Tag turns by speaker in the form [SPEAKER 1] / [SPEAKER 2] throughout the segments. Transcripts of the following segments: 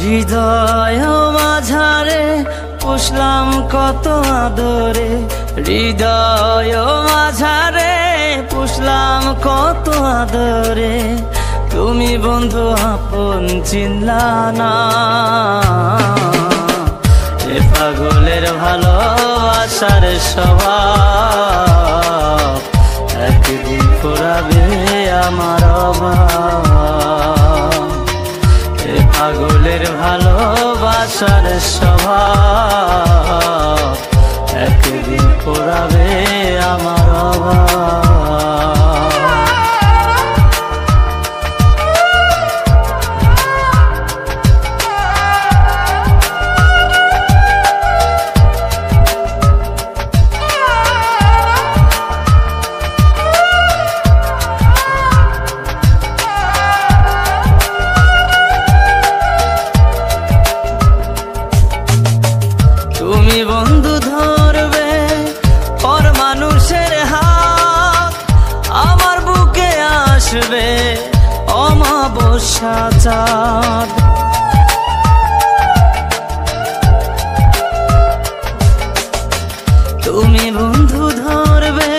[SPEAKER 1] হৃদয় মাঝারে পুষলাম কত আদরে, হৃদয় মাঝারে পুষলাম কত আদরে, তুমি বন্ধু আপন চিনলা না। এ পাগলের ভালোবাসার স্বভাব একদিন ফুরাবে আমার অভাব। এ পাগলের ভালোবাসার স্বভাব একদিন ফুরাবে আমার অভাব। তুমি বন্ধু ধরবে পর মানুষের হাত, আমার বুকে আসবে অমাবস্যা চাঁদ। তুমি বন্ধু ধরবে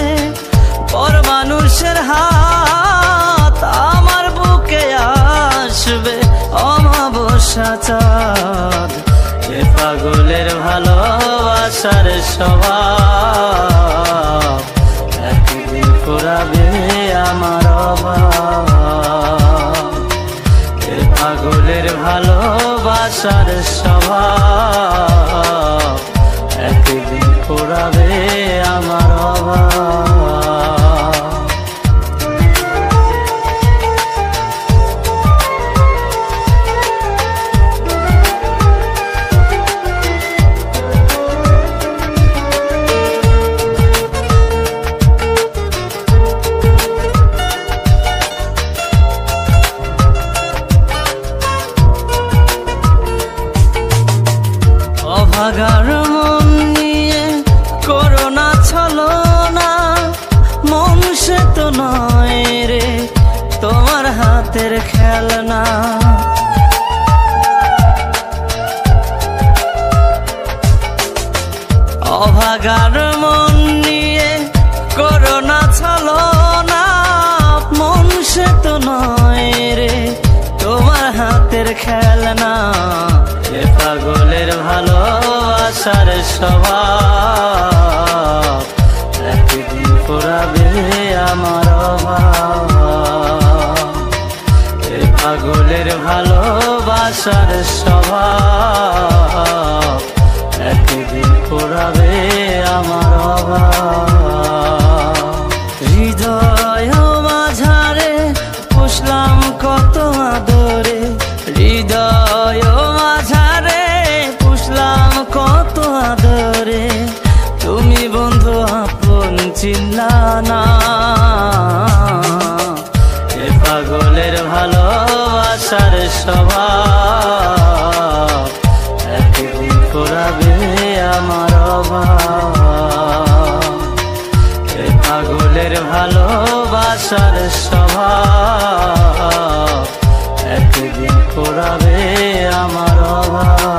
[SPEAKER 1] পর মানুষের হাত, আমার বুকে আসবে অমাবস্যা চাঁদ। এ পাগলের ভালোবাসার স্বভাব একদিন ফুরাবে আমার অভাব। এ পাগলের ভালোবাসার স্বভাব একদিন ফুরাবে আমার অভাব। অভাগার মন নিয়ে করোনা ছলনা, মন সে তো নয় রে তোমার হাতের খেলনা। অভাগার মন নিয়ে করোনা ছলনা, মন সে তো নয় রে তোমার হাতের খেলনা। এ পাগলের ভালোবাসার স্বভাব একদিন ফুরাবে আমার অভাব। এ পাগলের ভালোবাসার স্বভাব একদিন ফুরাবে আমার অভাব। হৃদয় মাঝারে পুষলাম কত আদরে, হৃদয় মাঝারে পুষলাম কত আদরে, তুমি বন্ধু আপন চিনলা না। এ পাগলের ভালোবাসার স্বভাব একদিন ফুরাবে আমার অভাব। এ পাগলের ভালোবাসার স্বভাব একদিন ফুরাবে আমার অভাব।